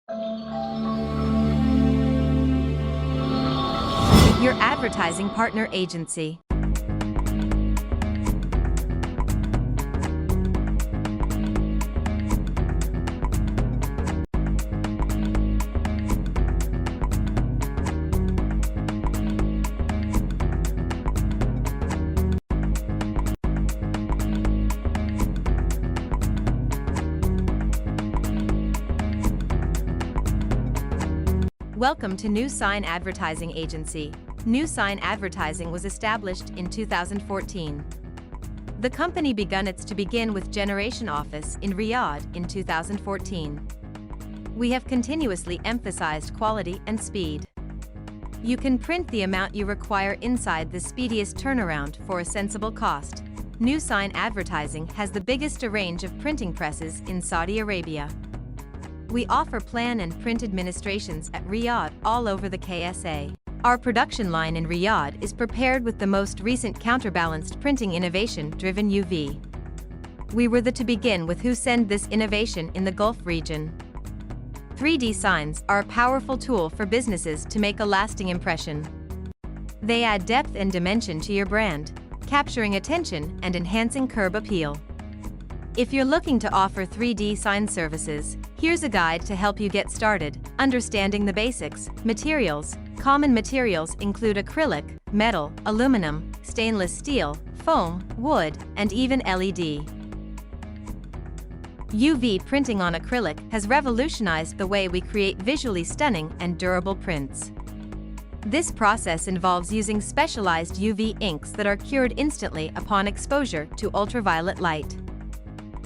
Your advertising partner agency. Welcome to New Sign Advertising Agency. New Sign Advertising was established in 2014. The company began with Generation Office in Riyadh in 2014. We have continuously emphasized quality and speed. You can print the amount you require inside the speediest turnaround for a sensible cost. New Sign Advertising has the biggest range of printing presses in Saudi Arabia. We offer plan and print administrations at Riyadh all over the KSA. Our production line in Riyadh is prepared with the most recent counterbalanced printing innovation-driven UV. We were the to begin with who send this innovation in the Gulf region. 3D signs are a powerful tool for businesses to make a lasting impression. They add depth and dimension to your brand, capturing attention and enhancing curb appeal. If you're looking to offer 3D sign services, here's a guide to help you get started. Understanding the basics. Materials. Common materials include acrylic, metal, aluminum, stainless steel, foam, wood, and even LED. UV printing on acrylic has revolutionized the way we create visually stunning and durable prints. This process involves using specialized UV inks that are cured instantly upon exposure to ultraviolet light.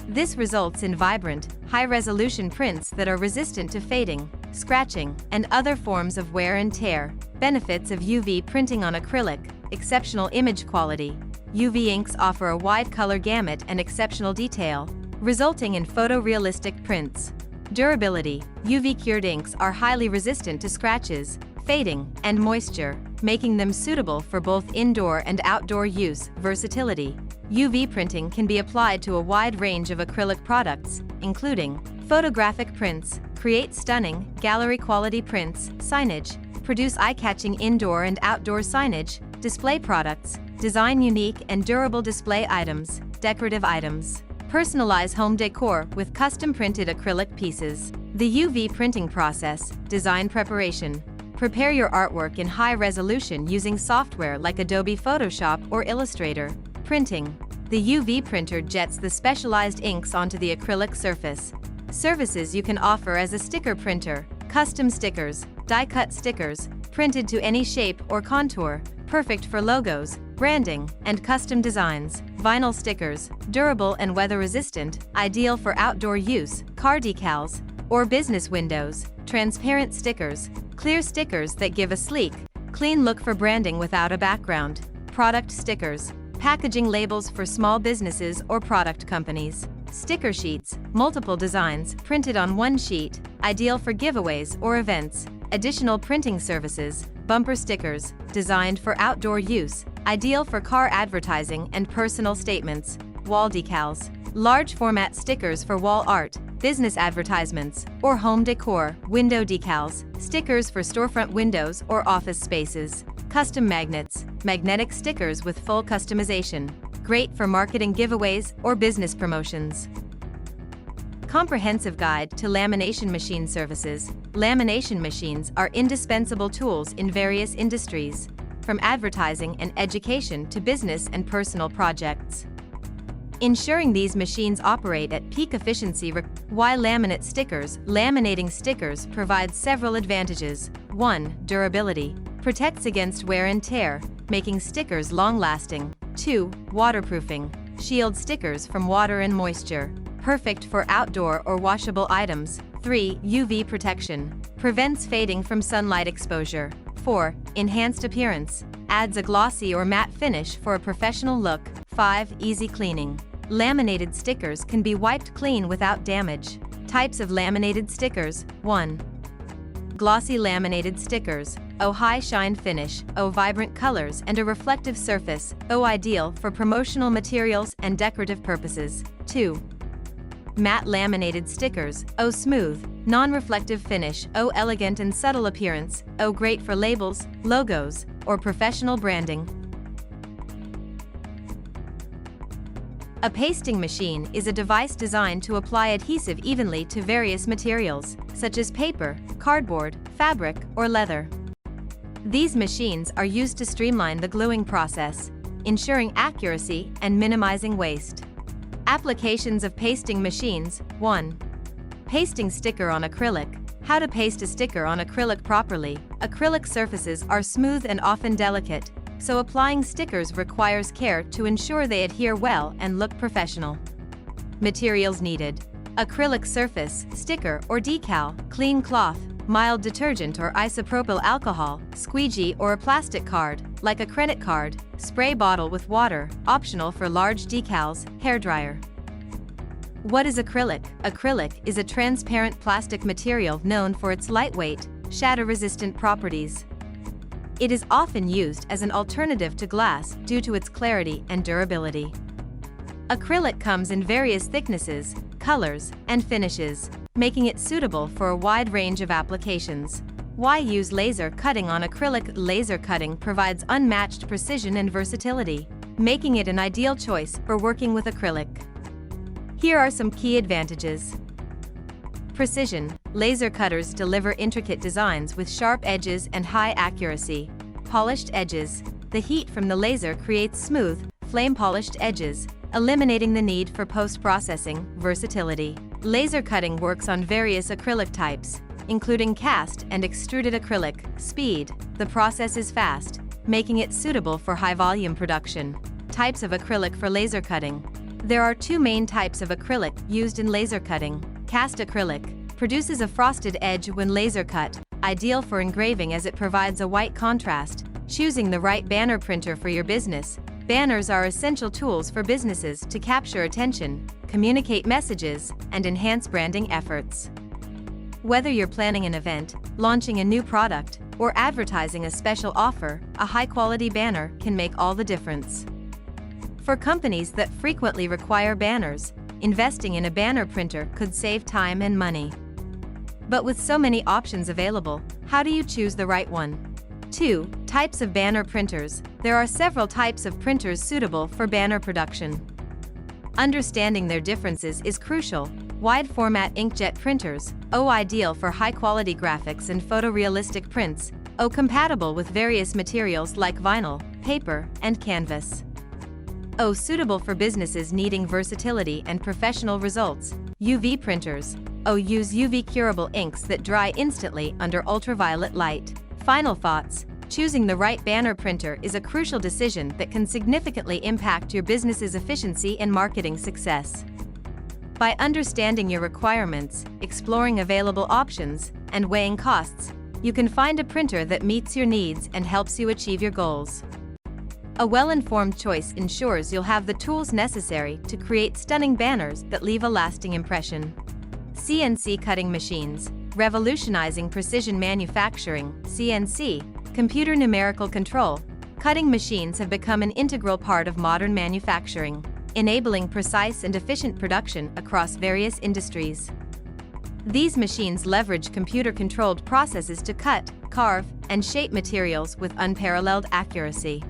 This results in vibrant, high-resolution prints that are resistant to fading, scratching, and other forms of wear and tear. Benefits of UV printing on acrylic: exceptional image quality. UV inks offer a wide color gamut and exceptional detail, resulting in photorealistic prints. Durability: UV-cured inks are highly resistant to scratches, fading, and moisture, making them suitable for both indoor and outdoor use. Versatility: UV printing can be applied to a wide range of acrylic products, including photographic prints, create stunning, gallery-quality prints, signage, produce eye-catching indoor and outdoor signage, display products, design unique and durable display items, decorative items. Personalize home decor with custom-printed acrylic pieces. The UV printing process. Design preparation. Prepare your artwork in high resolution using software like Adobe Photoshop or Illustrator. Printing. The UV printer jets the specialized inks onto the acrylic surface. Services you can offer as a sticker printer. Custom stickers, die-cut stickers, printed to any shape or contour, perfect for logos, branding, and custom designs. Vinyl stickers, durable and weather-resistant, ideal for outdoor use, car decals, or business windows. Transparent stickers, clear stickers that give a sleek, clean look for branding without a background. Product stickers, packaging labels for small businesses or product companies. Sticker sheets, multiple designs printed on one sheet, ideal for giveaways or events. Additional printing services. Bumper stickers, designed for outdoor use, ideal for car advertising and personal statements. Wall decals, large format stickers for wall art, business advertisements, or home decor. Window decals, stickers for storefront windows or office spaces. Custom magnets, magnetic stickers with full customization, great for marketing giveaways or business promotions. Comprehensive guide to lamination machine services. Lamination machines are indispensable tools in various industries, from advertising and education to business and personal projects. Ensuring these machines operate at peak efficiency. Why laminate stickers? Laminating stickers provides several advantages. 1. Durability. Protects against wear and tear, making stickers long-lasting. 2. Waterproofing. Shield stickers from water and moisture. Perfect for outdoor or washable items. 3. UV protection. Prevents fading from sunlight exposure. 4. Enhanced appearance. Adds a glossy or matte finish for a professional look. 5. Easy cleaning. Laminated stickers can be wiped clean without damage. Types of laminated stickers. 1. Glossy laminated stickers. O high shine finish. O vibrant colors and a reflective surface. O ideal for promotional materials and decorative purposes. 2. matte laminated stickers, O smooth, non-reflective finish, O elegant and subtle appearance, O great for labels, logos, or professional branding. A pasting machine is a device designed to apply adhesive evenly to various materials, such as paper, cardboard, fabric, or leather. These machines are used to streamline the gluing process, ensuring accuracy and minimizing waste. Applications of pasting machines. 1. Pasting sticker on acrylic. How to paste a sticker on acrylic properly. Acrylic surfaces are smooth and often delicate, so applying stickers requires care to ensure they adhere well and look professional. Materials needed: acrylic surface, sticker or decal, clean cloth, mild detergent or isopropyl alcohol, squeegee or a plastic card, like a credit card, spray bottle with water, optional for large decals, hairdryer. What is acrylic? Acrylic is a transparent plastic material known for its lightweight, shatter-resistant properties. It is often used as an alternative to glass due to its clarity and durability. Acrylic comes in various thicknesses, colors, and finishes, making it suitable for a wide range of applications. Why use laser cutting on acrylic? Laser cutting provides unmatched precision and versatility, making it an ideal choice for working with acrylic. Here are some key advantages. Precision. Laser cutters deliver intricate designs with sharp edges and high accuracy. Polished edges. The heat from the laser creates smooth, flame-polished edges, eliminating the need for post-processing. Versatility. Laser cutting works on various acrylic types, including cast and extruded acrylic. Speed. The process is fast, making it suitable for high-volume production. Types of acrylic for laser cutting. There are two main types of acrylic used in laser cutting. Cast acrylic produces a frosted edge when laser cut, ideal for engraving as it provides a white contrast. Choosing the right banner printer for your business. Banners are essential tools for businesses to capture attention, communicate messages, and enhance branding efforts. Whether you're planning an event, launching a new product, or advertising a special offer, a high-quality banner can make all the difference. For companies that frequently require banners, investing in a banner printer could save time and money. But with so many options available, how do you choose the right one? 2. Types of banner printers. There are several types of printers suitable for banner production. Understanding their differences is crucial. Wide-format inkjet printers, O ideal for high-quality graphics and photorealistic prints, O compatible with various materials like vinyl, paper, and canvas. O suitable for businesses needing versatility and professional results. UV printers, O use UV curable inks that dry instantly under ultraviolet light. Final thoughts. Choosing the right banner printer is a crucial decision that can significantly impact your business's efficiency and marketing success. By understanding your requirements, exploring available options, and weighing costs, you can find a printer that meets your needs and helps you achieve your goals. A well-informed choice ensures you'll have the tools necessary to create stunning banners that leave a lasting impression. CNC cutting machines, revolutionizing precision manufacturing. CNC, computer numerical control. Cutting machines have become an integral part of modern manufacturing, enabling precise and efficient production across various industries. These machines leverage computer-controlled processes to cut, carve, and shape materials with unparalleled accuracy.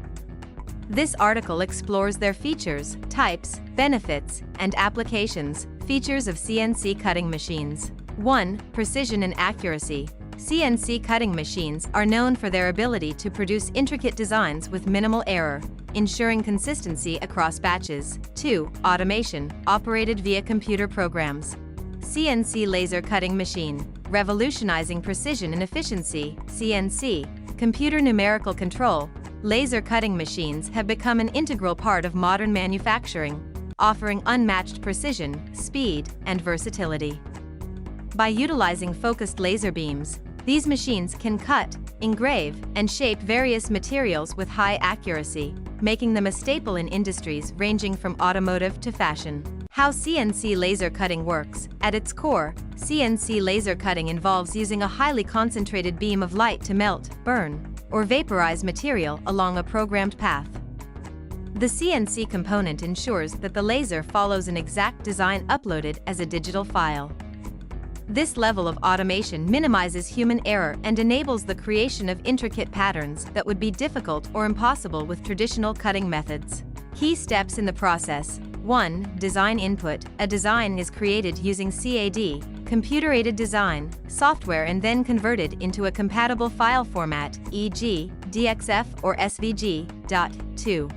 This article explores their features, types, benefits, and applications. Features of CNC cutting machines. 1. Precision and accuracy. CNC cutting machines are known for their ability to produce intricate designs with minimal error, ensuring consistency across batches. 2. Automation, operated via computer programs. CNC laser cutting machine, revolutionizing precision and efficiency. CNC, computer numerical control. Laser cutting machines have become an integral part of modern manufacturing, offering unmatched precision, speed, and versatility. By utilizing focused laser beams, these machines can cut, engrave, and shape various materials with high accuracy, making them a staple in industries ranging from automotive to fashion. How CNC laser cutting works. At its core, CNC laser cutting involves using a highly concentrated beam of light to melt, burn, or vaporize material along a programmed path. The CNC component ensures that the laser follows an exact design uploaded as a digital file. This level of automation minimizes human error and enables the creation of intricate patterns that would be difficult or impossible with traditional cutting methods. Key steps in the process. 1. Design input. A design is created using CAD, computer-aided design, software and then converted into a compatible file format, e.g., DXF or SVG. 2.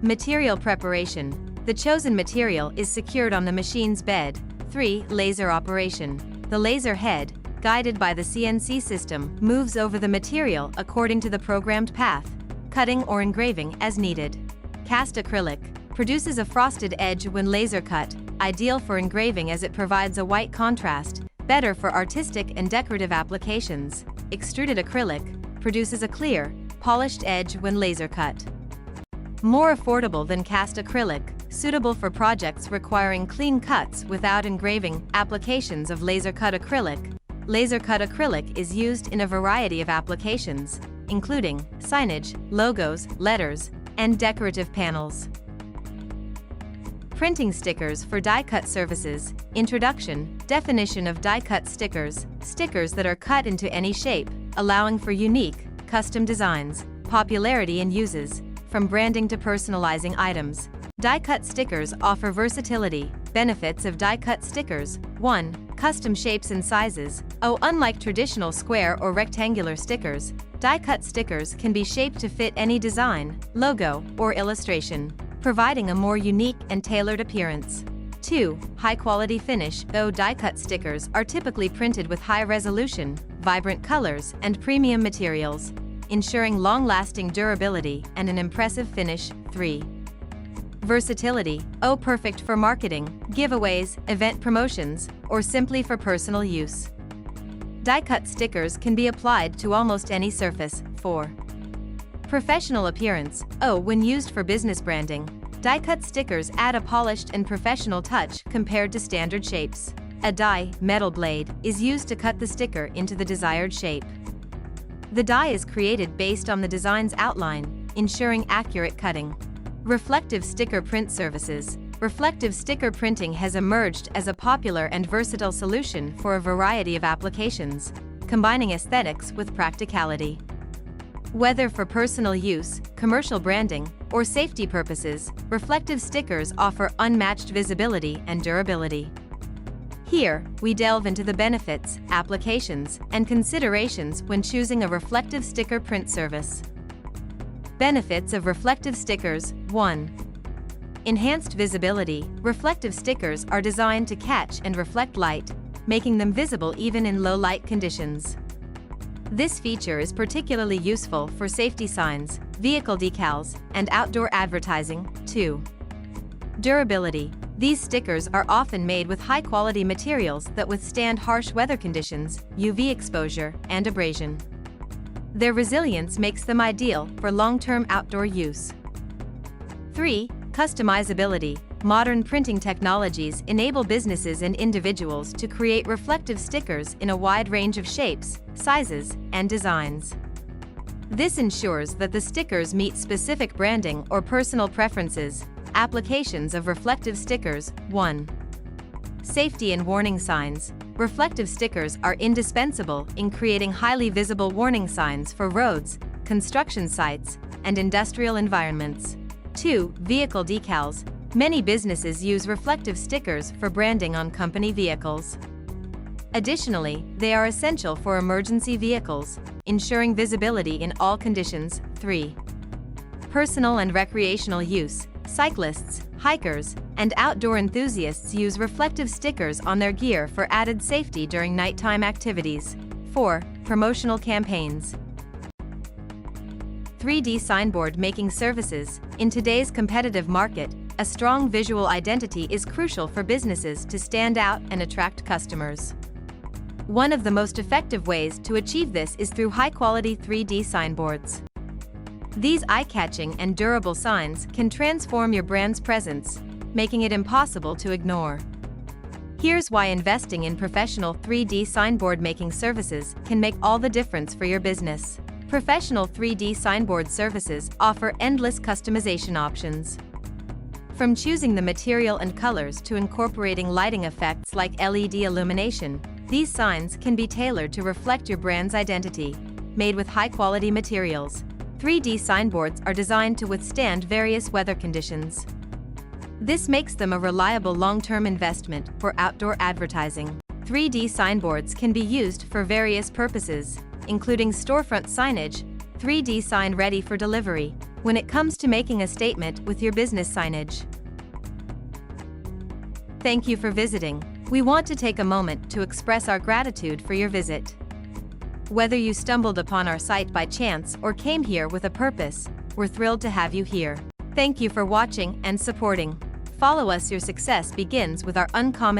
Material preparation. The chosen material is secured on the machine's bed. 3. Laser operation. The laser head, guided by the CNC system, moves over the material according to the programmed path, cutting or engraving as needed. Cast acrylic. Produces a frosted edge when laser cut, ideal for engraving as it provides a white contrast, better for artistic and decorative applications. Extruded acrylic. Produces a clear, polished edge when laser cut. More affordable than cast acrylic, suitable for projects requiring clean cuts without engraving. Applications of laser-cut acrylic. Laser-cut acrylic is used in a variety of applications, including signage, logos, letters, and decorative panels. Printing stickers for die-cut services. Introduction. Definition of die-cut stickers. Stickers that are cut into any shape, allowing for unique, custom designs. Popularity and uses. From branding to personalizing items. Die-cut stickers offer versatility. Benefits of die-cut stickers. 1. Custom shapes and sizes. Unlike traditional square or rectangular stickers, die-cut stickers can be shaped to fit any design, logo, or illustration, providing a more unique and tailored appearance. 2. High-quality finish. Die-cut stickers are typically printed with high resolution, vibrant colors, and premium materials, ensuring long-lasting durability and an impressive finish. 3. Versatility. Perfect for marketing, giveaways, event promotions, or simply for personal use. Die-cut stickers can be applied to almost any surface. 4. Professional appearance. When used for business branding, die-cut stickers add a polished and professional touch compared to standard shapes. A die, metal blade, is used to cut the sticker into the desired shape. The die is created based on the design's outline, ensuring accurate cutting. Reflective sticker print services. Reflective sticker printing has emerged as a popular and versatile solution for a variety of applications, combining aesthetics with practicality. Whether for personal use, commercial branding, or safety purposes, reflective stickers offer unmatched visibility and durability. Here, we delve into the benefits, applications, and considerations when choosing a reflective sticker print service. Benefits of reflective stickers. 1. Enhanced visibility. Reflective stickers are designed to catch and reflect light, making them visible even in low light conditions. This feature is particularly useful for safety signs, vehicle decals, and outdoor advertising. 2. Durability. These stickers are often made with high-quality materials that withstand harsh weather conditions, UV exposure, and abrasion. Their resilience makes them ideal for long-term outdoor use. 3. Customizability. Modern printing technologies enable businesses and individuals to create reflective stickers in a wide range of shapes, sizes, and designs. This ensures that the stickers meet specific branding or personal preferences. Applications of reflective stickers. 1. Safety and warning signs. Reflective stickers are indispensable in creating highly visible warning signs for roads, construction sites, and industrial environments. 2. Vehicle decals. Many businesses use reflective stickers for branding on company vehicles. Additionally, they are essential for emergency vehicles, ensuring visibility in all conditions. 3. Personal and recreational use. Cyclists, hikers, and outdoor enthusiasts use reflective stickers on their gear for added safety during nighttime activities. 4. Promotional campaigns. 3D signboard making services. In today's competitive market, a strong visual identity is crucial for businesses to stand out and attract customers. One of the most effective ways to achieve this is through high-quality 3D signboards. These eye-catching and durable signs can transform your brand's presence, making it impossible to ignore. Here's why investing in professional 3D signboard making services can make all the difference for your business. Professional 3D signboard services offer endless customization options. From choosing the material and colors to incorporating lighting effects like LED illumination, these signs can be tailored to reflect your brand's identity. Made with high-quality materials, 3D signboards are designed to withstand various weather conditions. This makes them a reliable long-term investment for outdoor advertising. 3D signboards can be used for various purposes, including storefront signage, 3D sign ready for delivery, when it comes to making a statement with your business signage. Thank you for visiting. We want to take a moment to express our gratitude for your visit. Whether you stumbled upon our site by chance or came here with a purpose, we're thrilled to have you here. Thank you for watching and supporting. Follow us. Your success begins with our uncommon